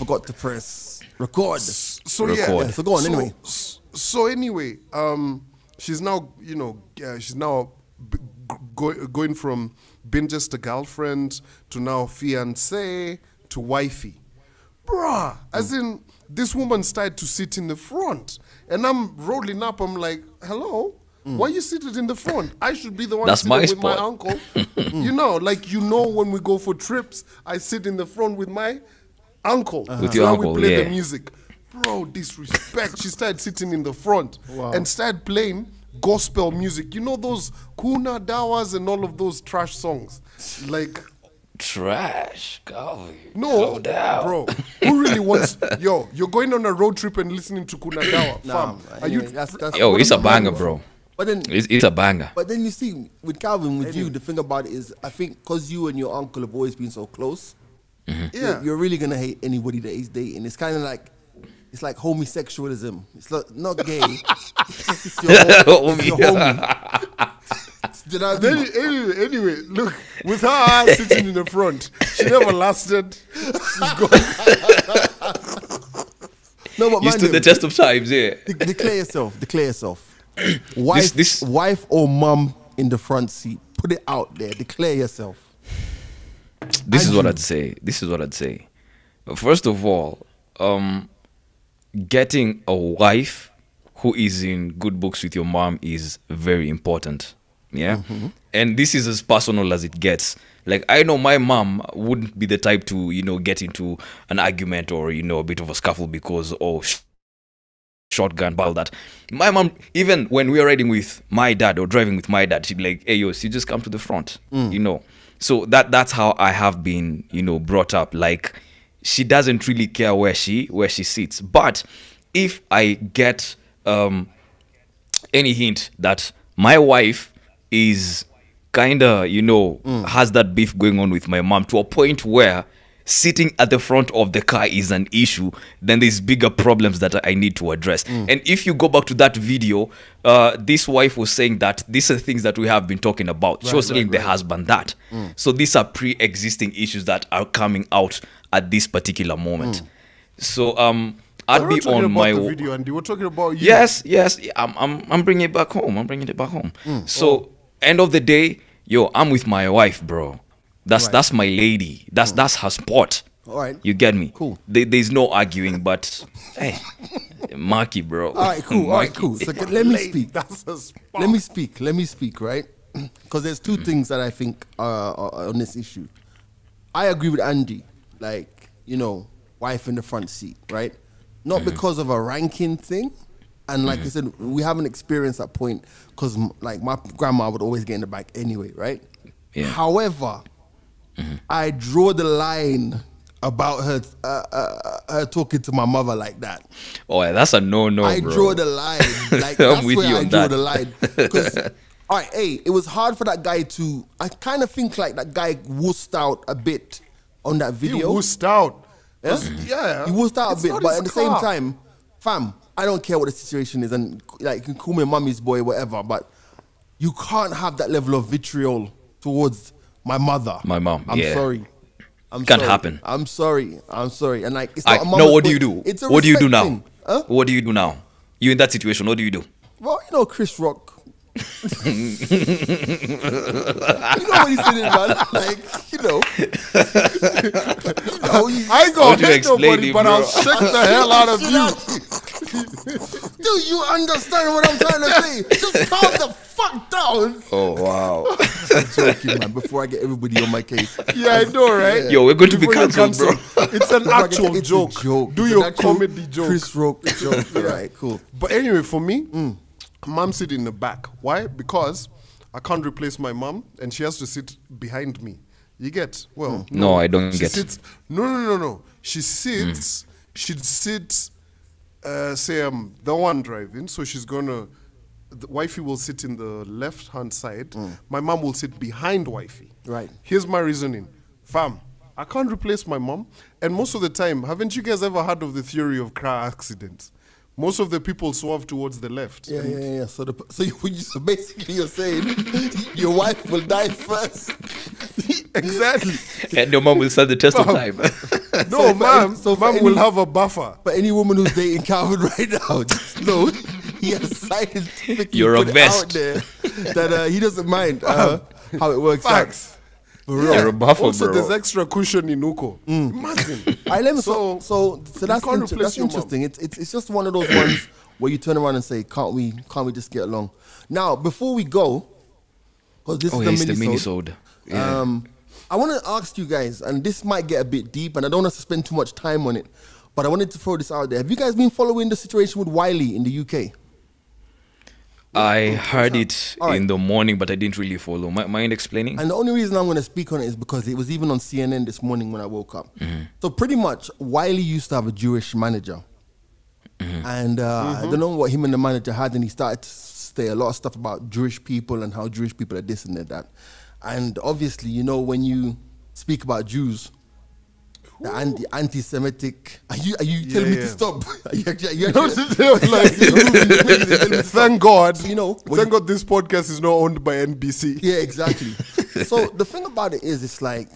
forgot to press record. So Record. yeah. So go on anyway. So anyway, she's now, you know, she's now going from being just a girlfriend to now fiancé to wifey. Bruh, as in, this woman started to sit in the front. And I'm rolling up, I'm like, hello? Why you seated in the front? I should be the one That's sitting my with spot. my uncle. You know, like, you know, when we go for trips, I sit in the front with my uncle. With your So uncle, we play yeah. the music. Bro, disrespect. She started sitting in the front and started playing gospel music. You know those Kuna Dawas and all of those trash songs? Like, Trash. Go no, down. bro. Who really wants? Yo, you're going on a road trip and listening to Kuna Dawa, fam. Are you? That's Yo, what it's a I'm banger, saying. bro. But then, It's a banger. but then you see, with Calvin, with you, the thing about it is, I think because you and your uncle have always been so close, Yeah. you're really gonna hate anybody that he's dating. It's kind of like, it's like homosexualism. It's not gay. It's just it's your it's your homie. Do you know what I mean? Anyway, look, with her ass sitting in the front, she never lasted. She's gone. No, but You mind stood the you, test of times, yeah. declare yourself. Declare yourself. Wife, this- wife or mum in the front seat. Put it out there. Declare yourself. This is what I'd say. This is what I'd say. First of all, getting a wife who is in good books with your mom is very important. Yeah. And this is as personal as it gets. Like, I know my mom wouldn't be the type to, you know, get into an argument or, you know, a bit of a scuffle because, shotgun, all that. My mom, even when we were riding with my dad or driving with my dad, she'd be like, hey, yo, so you just come to the front, you know. So that's how I have been, you know, brought up. Like, she doesn't really care where she sits. But if I get any hint that my wife is kind of, you know, has that beef going on with my mom to a point where sitting at the front of the car is an issue, then there's bigger problems that I need to address. And if you go back to that video, this wife was saying that these are things that we have been talking about. She was telling the husband that. So these are pre-existing issues that are coming out at this particular moment. So I'd be on my the video, and they were talking about you. Yes. I'm bringing it back home. I'm bringing it back home. So end of the day, yo, I'm with my wife, bro. That's my lady. That's her spot. All right. You get me? Cool. There's no arguing, but hey, Marky, bro. All right, cool. All right, cool. So let me speak. That's a spot. Let me speak, right? Because there's two things that I think are on this issue. I agree with Andy, like, you know, wife in the front seat, right? Not because of a ranking thing. And like I said, we haven't experienced that point because like my grandma would always get in the back anyway, right? Yeah. However, I draw the line about her talking to my mother like that. Oh, yeah, that's a no-no, I bro. draw the line. Like, I'm that's with where you I on draw that. the line. Because, all right, hey, it was hard for that guy to. I kind of think like that guy wussed out a bit on that He video. wussed out. Yeah? Yeah. He wussed out It's a bit, not but his at the same car. time, fam, I don't care what the situation is, and like you can call me mommy's boy, whatever, but you can't have that level of vitriol towards my mother. My mom, I'm yeah. sorry. Can't sorry. happen. I'm sorry. And like, it's I, not a no, what mama's do you boy. do? It's a What do you do respect now? thing. Huh? What do you do now? You in that situation, what do you do? Well, you know Chris Rock. You know what he's saying, man. Like, you know. I ain't How gonna do you hit explain nobody, it, but bro? I'll shake the hell out of you. Do you understand what I'm trying to say? Just calm the fuck down. Oh, wow. I'm joking, man. Before I get everybody on my case. Yeah, I know, right? Yo, we're going to be Before you cancelled, bro. It's an Before I get- actual it's a joke. Do It's your an actual comedy joke. Chris Rock joke. All right, cool. But anyway, for me, mom sit in the back. Why? Because I can't replace my mom, and she has to sit behind me. You get? Well, No, I don't she get. Sits, no. She sits. She'd sit. Say I'm the one driving, so she's gonna. The wifey will sit in the left-hand side. My mom will sit behind wifey. Right. Here's my reasoning, fam. I can't replace my mom, and most of the time, haven't you guys ever heard of the theory of car accidents? Most of the people swerve towards the left. Yeah. So basically you're saying your wife will die first. Exactly. And your mom will stand the test of time. No, ma'am. so for Ma'am will any- have a buffer. But any woman who's dating Calvin right now, just know he has scientifically You're a put it vest. out there that he doesn't mind how it works Facts. out. For real. You're a buffer, Also, bro. there's extra cushion in Uko. Imagine. I let me So, so that's, can't replace that's your mom. interesting. It's just one of those ones where you turn around and say, can't we just get along? Now, before we go, because this is the minisode. Yeah. I want to ask you guys, and this might get a bit deep, and I don't want to spend too much time on it, but I wanted to throw this out there. Have you guys been following the situation with Wiley in the UK? I heard it All right. in the morning, but I didn't really follow. Mind explaining? And the only reason I'm going to speak on it is because it was even on CNN this morning when I woke up. So pretty much, Wiley used to have a Jewish manager. And I don't know what him and the manager had, and he started to say a lot of stuff about Jewish people and how Jewish people are this and that. And obviously, you know, when you speak about Jews, the anti-Semitic, are you telling me to yeah. stop? Are you actually Thank God. So, you know, when Thank God this podcast is not owned by NBC. Yeah, exactly. So the thing about it is, it's like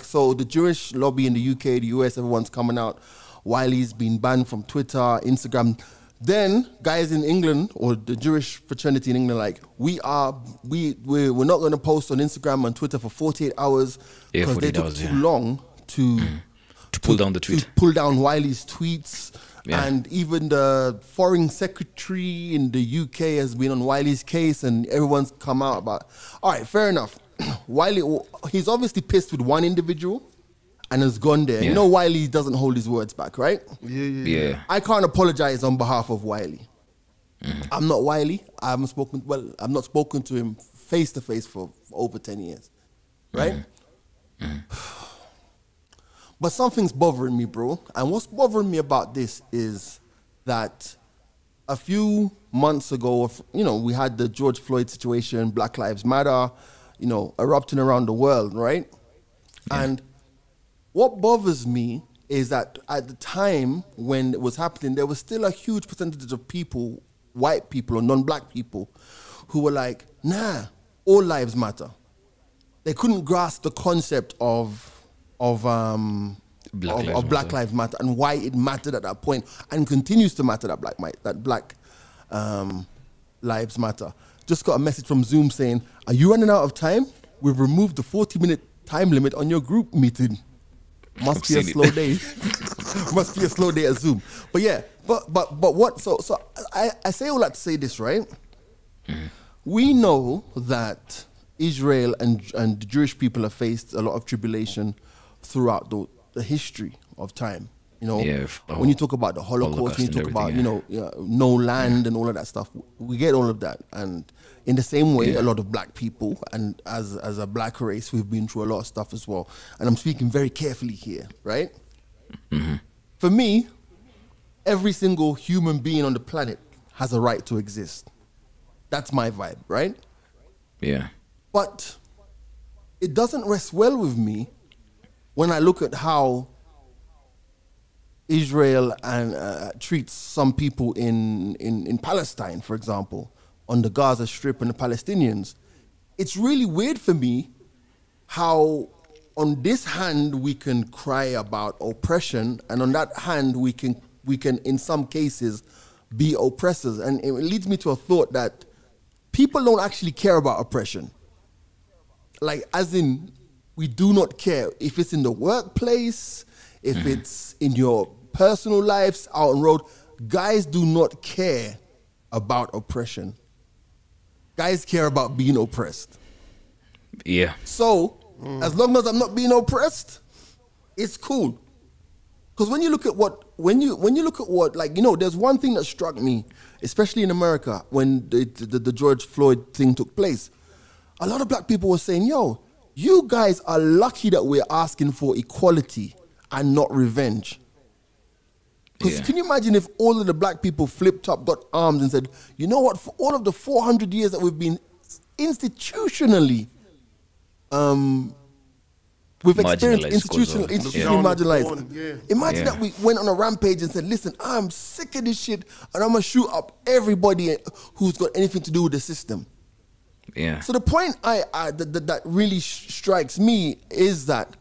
so the Jewish lobby in the UK, the US, everyone's coming out. Wiley's been banned from Twitter, Instagram. Then guys in England, or the Jewish fraternity in England, like we're not going to post on Instagram and Twitter for 48 hours Yeah, because they 48 took hours, too yeah. long to pull down the tweet. To pull down Wiley's tweets. Yeah. And even the foreign secretary in the UK has been on Wiley's case, and everyone's come out about. All right, fair enough. Wiley, he's obviously pissed with one individual and has gone there. Yeah. You know, Wiley doesn't hold his words back, right? Yeah. I can't apologize on behalf of Wiley. I'm not Wiley. I'm not spoken to him face to face for over 10 years, right? But something's bothering me, bro. And what's bothering me about this is that a few months ago, you know, we had the George Floyd situation, Black Lives Matter, you know, erupting around the world, right? And what bothers me is that at the time when it was happening, there was still a huge percentage of people, white people or non-black people, who were like, nah, all lives matter. They couldn't grasp the concept of Black Lives Matter and why it mattered at that point and continues to matter that Black Lives Matter. Just got a message from Zoom saying, are you running out of time? We've removed the 40-minute time limit on your group meeting. Must be a slow day. Must be a slow day at Zoom. But yeah, but what? So I say all that to say this, right? We know that Israel and the Jewish people have faced a lot of tribulation throughout the history of time. You know, when you talk about the Holocaust, when you talk about, no land and all of that stuff, we get all of that. And in the same way, a lot of black people, and as a black race, we've been through a lot of stuff as well. And I'm speaking very carefully here, right? For me, every single human being on the planet has a right to exist. That's my vibe, right? Yeah. But it doesn't rest well with me when I look at how Israel treats some people in Palestine, for example, on the Gaza Strip and the Palestinians. It's really weird for me how on this hand we can cry about oppression, and on that hand we can in some cases be oppressors. And it leads me to a thought that people don't actually care about oppression. Like, as in, we do not care if it's in the workplace, if it's in your personal lives, out on road. Guys do not care about oppression. Guys care about being oppressed. Yeah. So, as long as I'm not being oppressed, it's cool. Because when you look at what, like, you know, there's one thing that struck me, especially in America, when the George Floyd thing took place. A lot of black people were saying, yo, you guys are lucky that we're asking for equality and not revenge. Because can you imagine if all of the black people flipped up, got armed and said, you know what, for all of the 400 years that we've been institutionally, we've experienced institutionally marginalized. Imagine that we went on a rampage and said, listen, I'm sick of this shit and I'm going to shoot up everybody who's got anything to do with the system. Yeah. So the point that really strikes me is that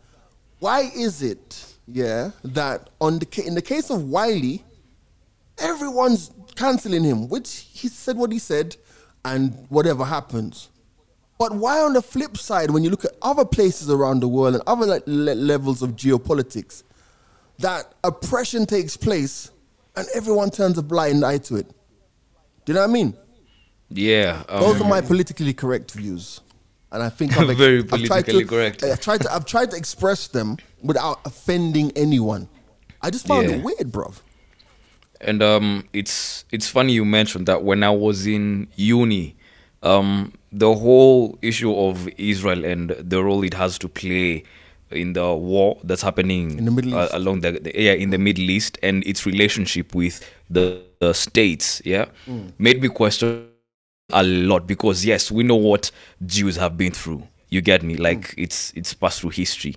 why is it, that in the case of Wiley, everyone's canceling him, which he said what he said, and whatever happens. But why on the flip side, when you look at other places around the world and other levels of geopolitics, that oppression takes place and everyone turns a blind eye to it? Do you know what I mean? Yeah. Those are my politically correct views. And I think I've Very politically correct. I've tried to express them without offending anyone. I just found it weird, bruv. And it's funny you mentioned that. When I was in uni, the whole issue of Israel and the role it has to play in the war that's happening in the Middle East, along in the Middle East, and its relationship with the states, made me question a lot, because yes, we know what Jews have been through. You get me? Like it's passed through history.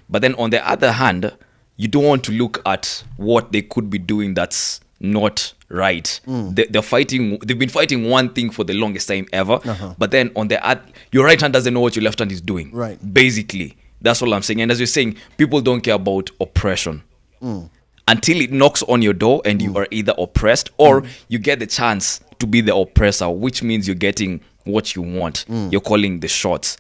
But then on the other hand, you don't want to look at what they could be doing that's not right. They're fighting. They've been fighting one thing for the longest time ever. But then on the your right hand doesn't know what your left hand is doing. Right. Basically, that's all I'm saying. And as you're saying, people don't care about oppression until it knocks on your door and you are either oppressed or you get the chance to be the oppressor, which means you're getting what you want. You're calling the shots.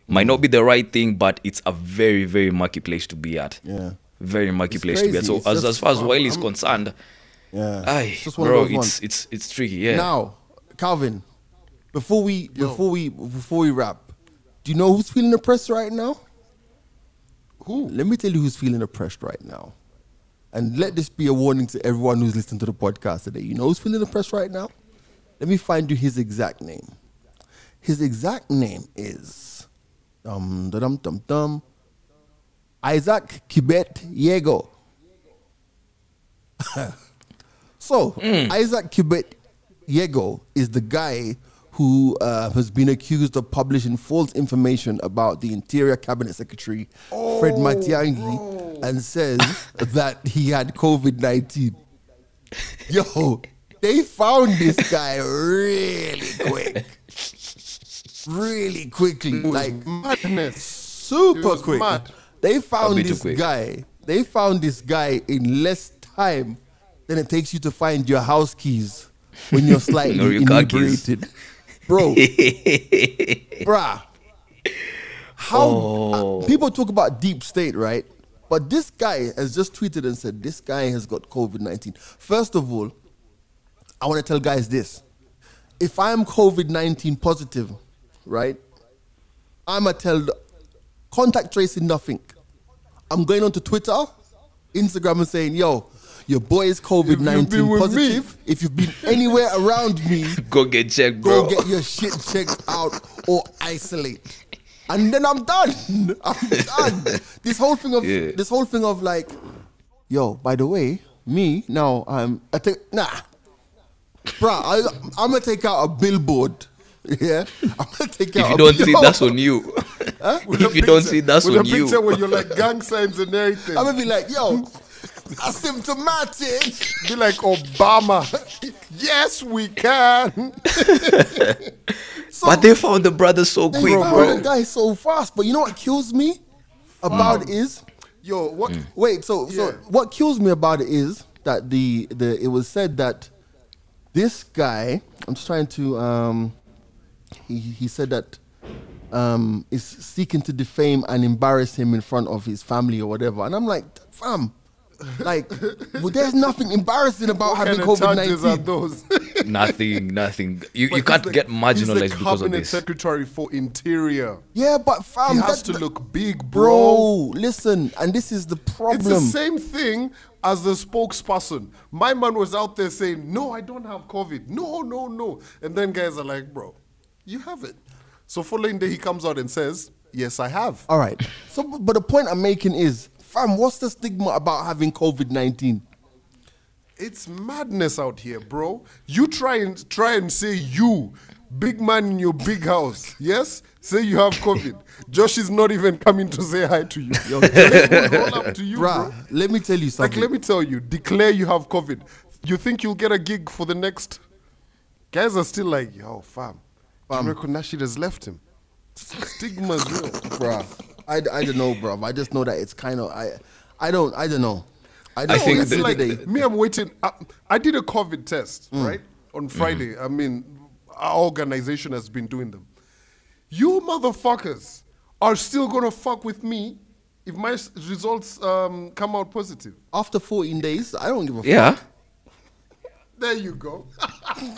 Might not be the right thing, but it's a very, very murky place to be at. Yeah. Very murky place to be at. So as far as Wiley is concerned, bro, it's tricky. Yeah. Now, Calvin, before we wrap, do you know who's feeling oppressed right now? Who? Let me tell you who's feeling oppressed right now. And let this be a warning to everyone who's listening to the podcast today. You know who's feeling oppressed right now? Let me find you his exact name. His exact name is Isaac Kibet Yego. So, Isaac Kibet Yego is the guy who has been accused of publishing false information about the Interior Cabinet Secretary, Fred Matiang'i, and says that he had COVID-19. Yo, they found this guy really quick. Really quickly. Like, madness. Super quick. Mad. They found bit too this quick. guy. They found this guy in less time than it takes you to find your house keys when you're slightly Or your car keys. inebriated. Bro. Bruh. How people talk about deep state, right? But this guy has just tweeted and said this guy has got COVID-19. First of all, I want to tell guys this. If I'm COVID-19 positive, right, I'm going to tell contact tracing nothing. I'm going onto Twitter, Instagram and saying, yo, your boy is COVID-19 positive. If you've been anywhere around me, go get checked, bro. go get your shit checked out or isolate. And then I'm done. I'm done. This whole thing of like, yo, by the way, me now I'm bruh, I'm gonna take out a billboard. Yeah, I'm gonna take out. If you don't see, that's on you. If you don't see, that's with on a you. picture where you're like gang signs and everything. I'm gonna be like, yo, asymptomatic. Be like Obama. Yes, we can. So, But they found the brother so they quick, found bro. the guy so fast. But you know what kills me about it is, Yo, what? wait. So what kills me about it is that it was said that this guy. I'm just trying to. He said that is seeking to defame and embarrass him in front of his family or whatever. And I'm like, fam, like, well, there's nothing embarrassing about having What kind of charges are COVID-19. those? Nothing. You can't get marginalized because of Cabinet this. Secretary for Interior. Yeah, but fam, He has that- to look big, bro. bro. Listen, and this is the problem. It's the same thing as the spokesperson. My man was out there saying, no, I don't have COVID. No. And then guys are like, bro, you have it. So following day he comes out and says, yes, I have. All right. So, but the point I'm making is, fam, what's the stigma about having COVID-19? It's madness out here, bro. You try and say you, big man in your big house, yes? Say you have COVID. Josh is not even coming to say hi to you. Yo, roll up to you, Bruh, bro. let me tell you Like, something. let me tell you, declare you have COVID. You think you'll get a gig for the next? Guys are still like, yo, fam, Do you reckon that shit has left him? Stigma's real. Bruh. I don't know, bruv. I just know that it's kind of I don't know. I think It's that- like me. I'm waiting. I did a COVID test right on Friday. I mean, our organization has been doing them. You motherfuckers are still gonna fuck with me if my results come out positive. After 14 days, I don't give a fuck. Yeah. There you go.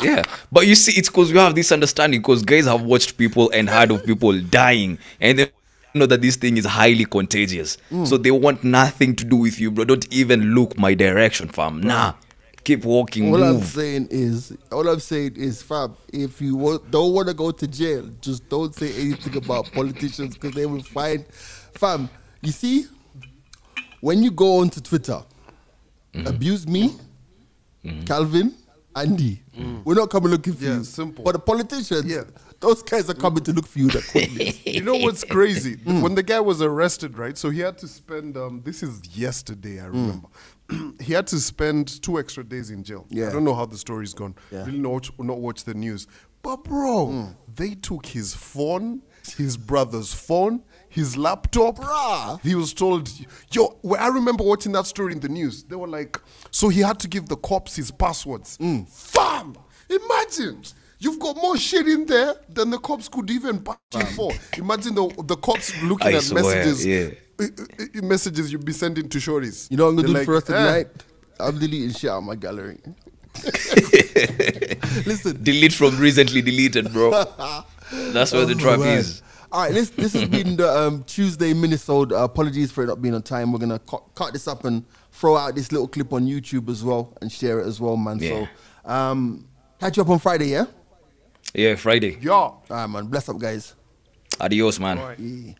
Yeah, but you see, it's because we have this understanding because guys have watched people and heard of people dying, and they know that this thing is highly contagious. So they want nothing to do with you, bro. Don't even look my direction, fam. Nah, keep walking. All I'm move. saying is, fam, if you don't want to go to jail, just don't say anything about politicians because they will find, fam. You see, when you go onto Twitter, abuse me, Calvin, Andy, we're not coming looking for Yeah, you. simple. But the politicians, Yeah. those guys are coming to look for you. You know what's crazy? When the guy was arrested, right? So he had to spend. This is yesterday, I remember. He had to spend 2 extra days in jail. Yeah. I don't know how the story's gone. Yeah. Really not watch the news. But bro, they took his phone, his brother's phone, his laptop. Bruh. He was told, yo, I remember watching that story in the news. They were like, so he had to give the cops his passwords. Fam, imagine. You've got more shit in there than the cops could even batch you for. Imagine the cops looking I at swear, messages. yeah. Messages you'd be sending to shorties. You know what I'm gonna do They're for the rest of the "Eh." night? I'm deleting shit out of my gallery. Listen, Delete from recently deleted, bro. That's where the trap man. is. All right, this has been the Tuesday Minisode. Apologies for it not being on time. We're gonna cut this up and throw out this little clip on YouTube as well and share it as well, man. Yeah. So, catch you up on Friday, yeah. Yeah, Friday. Yeah. All right, man. Bless up, guys. Adios, man. All right. Yeah.